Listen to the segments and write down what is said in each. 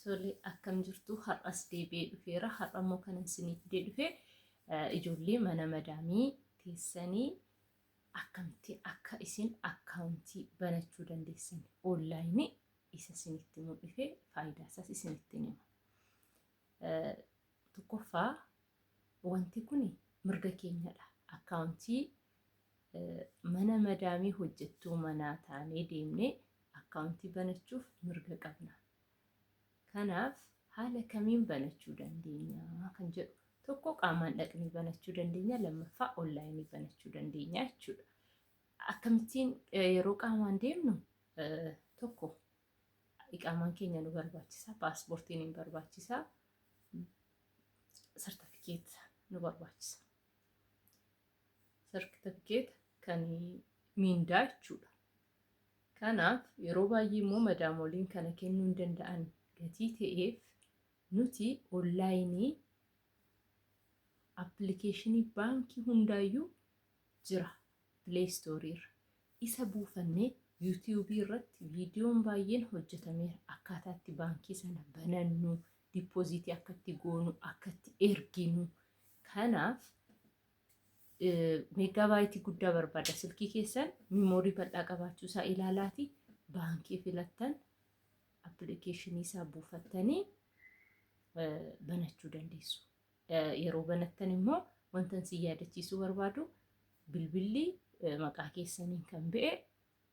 Tole akkam jirtu har'as deebi'ee dhufeera. Har'a immoo kanan isinii fidee dhufe ijoollee mana madaamii teessanii akkamitti akka isin akkaawuntii banachuu dandeessan onlaayinii isa isinitti mul'ife faayidaa isaas isinitti hima. Tokkoffaa wanti kun mirga keenyadha. Akkaawuntii mana madaamii hojjettuu manaa taanee deemnee akkaawuntii banachuuf mirga qabna. Kanaaf haala kamiin banachuu dandeenya kan jedhu tokko qaamaan dhaqnee banachuu dandeenya, lammaffaa onlaayinii banachuu dandeenya jechuudha. Akkamittiin yeroo qaamaan deemnu tokko iqaamaan keenya nu barbaachisa, paaspoortiin nu barbaachisa, sartifikeet nu barbaachisa. Sartifikeet kan miindaa jechuudha. Kanaaf yeroo baay'ee immoo madaamoliin kana kennuu hin danda'an gatii ta'eef nuti onlaayinii appilikeeshinii baankii hundaayyuu jira pileestoorii irra. Isa buufannee yuutiyuubii irratti viidiyoon baay'een hojjetameera. Akkaataatti baankii sana banannu, dippoozitii akkatti goonu, akkatti erginu. Kanaaf meegaabaaytii guddaa barbaada. Silkii keessan miimoorii bal'aa qabaachuusaa ilaalaati baankii filattan appilikeeshinii isaa buufattanii banachuu dandeessu. Yeroo banattan immoo wantan si yaadachiisuu barbaadu bilbilli maqaa keessaniin kan ba'e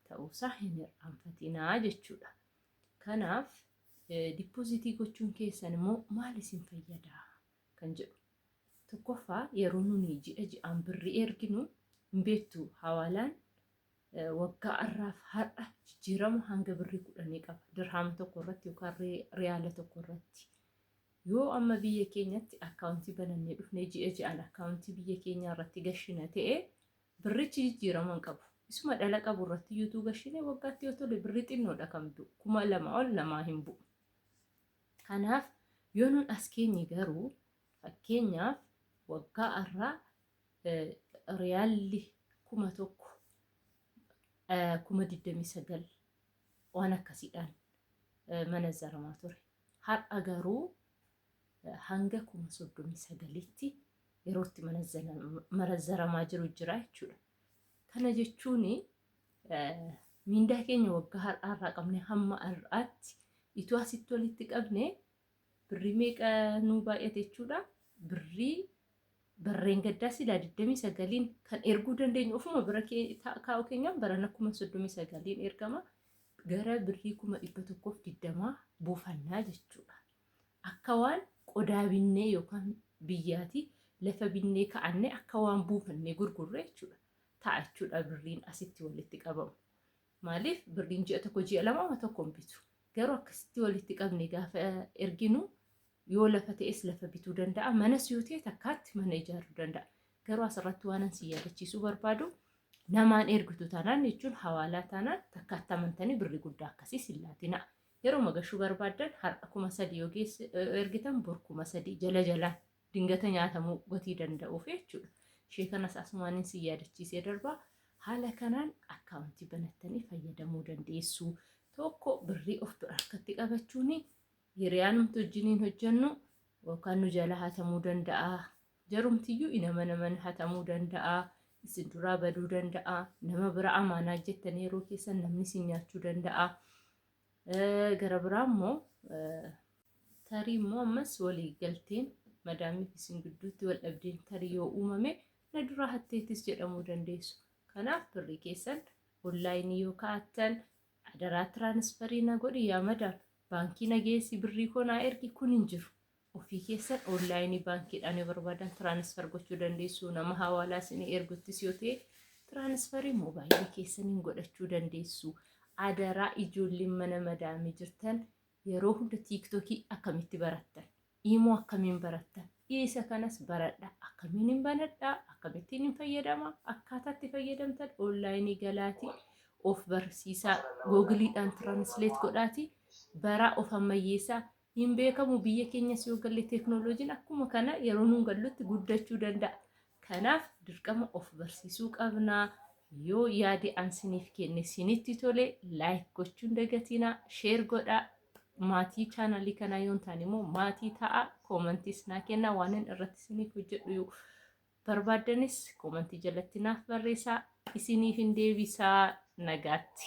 ta'uusaa hin irraanfatinaa jechuudha. Kanaaf dippoozitii gochuun keessan immoo maal isin fayyada kan jedhu. Tokkoffaa yeroo nuni ji'aan birrii erginu hin beektu hawaalaan waggaa arraaf har'a jijjiirama hanga birrii 10 qaba. Dirhaama tokko irratti yookaan riyaala tokko irratti. Yoo amma biyya keenyatti akkaawuntii banannee dhufnee ji'aan akkaawuntii biyya keenyaa irratti gashina ta'e birrichi jijjiirama hin qabu. Isuma dhala qabu irratti yuutuu gashine waggaatti yoo tole birrii xinnoodha kan bu'u. 2,000 ol namaa hin bu'u. Kanaaf yoo nun as keenye garuu fakkeenyaaf waggaa arraa riyaalli 1,000 29 waan akkasiidhaan manazzaramaa ture. Har'a garuu hanga 39tti yerootti manazzaramaa jiru jira jechuudha. Kana jechuun miindaa keenya waggaa har'aarraa qabne hamma har'aatti itoo asitti walitti qabne birrii meeqa nuu baay'ate jechuudha. Birrii barreen gaddaa silaa 29 kan erguu dandeenyu ofuma bira kaa'u keenyaan barana 39 ergama gara birrii 120 buufannaa jechuudha. Akka waan qodaa binnee yookaan biyyaati lafa binnee ka'annee akka waan buufannee gurgurre jechuudha. Ta'a jechuudha birriin asitti walitti qabamu. Maaliif birriin ji'a tokko ji'a lama tokkoon bitu. Garuu akkasitti walitti qabne gaafa erginu yoo lafa ta'es lafa bituu danda'a. Manas yoo ta'e takkaatti mana ijaaruu danda'a. Garuu asirratti waan si yaadachiisuu barbaadu namaan ergitu taanaan jechuun hawaalaa taanaan takkaatti amantanii birrii guddaa akkasii hin laatina. Yeroo magashuu barbaadan har'a 3,000 yoo ergitan bor 3,000 jala jalaan dingata nyaatamuu gatii danda'uuf jechuudha. Ishee kanas asumaan si yaadachiisee darbaa. Haala kanaan akkaawuntii banattanii fayyadamuu dandeessu. Tokko birrii of bira harkatti qabachuun hiriyaanumti wajjiniin hojjennu yookaan nu jala hatamuu danda'a. Jarumtiyyuu inama naman hatamuu danda'a. Isin duraa baduu danda'a. Nama bira amaanaa jettan yeroo keessan namni isin nyaachuu danda'a. Gara biraa immoo tarii immoo ammas walii galteen madaamii fi isin gidduutti wal dhabdeen tarii yoo uumame na duraa hatteettis jedhamuu dandeessu. Kanaaf birrii keessan onlaayinii yoo kaa'attan adaraa tiraanisfarii na godhi yaa madaam. Baankii nageessi birrii konaa ergi kun hin jiru. Ofii keessan onlaayinii baankiidhaan yoo barbaadan tiraanisfar gochuu dandeessu. Nama hawaalaa isin erguttis yoo ta'e tiraanisfarii moobaayilii keessaniin godhachuu dandeessu. Adaraa ijoolleen mana madaamii jirtan yeroo hunda tiiktookii akkamitti barattan? Imoo akkamiin barattan? Isa kanas baradha. Akkamiin hin banadhaa? Akkamittiin hin fayyadama? Akkaataatti fayyadamtan onlaayinii galaatii of barsiisaa googiliidhaan tiraansileet godhaatii baraa of ammayyeessaa. Hin beekamu biyya keenyas yoo galle teeknooloojiin akkuma kana yeroo nuun gallutti guddachuu danda'a. Kanaaf dirqama of barsiisuu qabnaa. Yoo yaade ansiniif kenne sinitti tole laayik gochuun dagatinaa, sheer godhaa. maatii chaanalii kanaa yoon taane immoo maatii ta'a. Koomantiis naa kennaa waan irratti isiniif hojjedhu barbaaddanis koomantii jalatti naaf barreessaa, isiniif hin deebisaa. Nagaatti.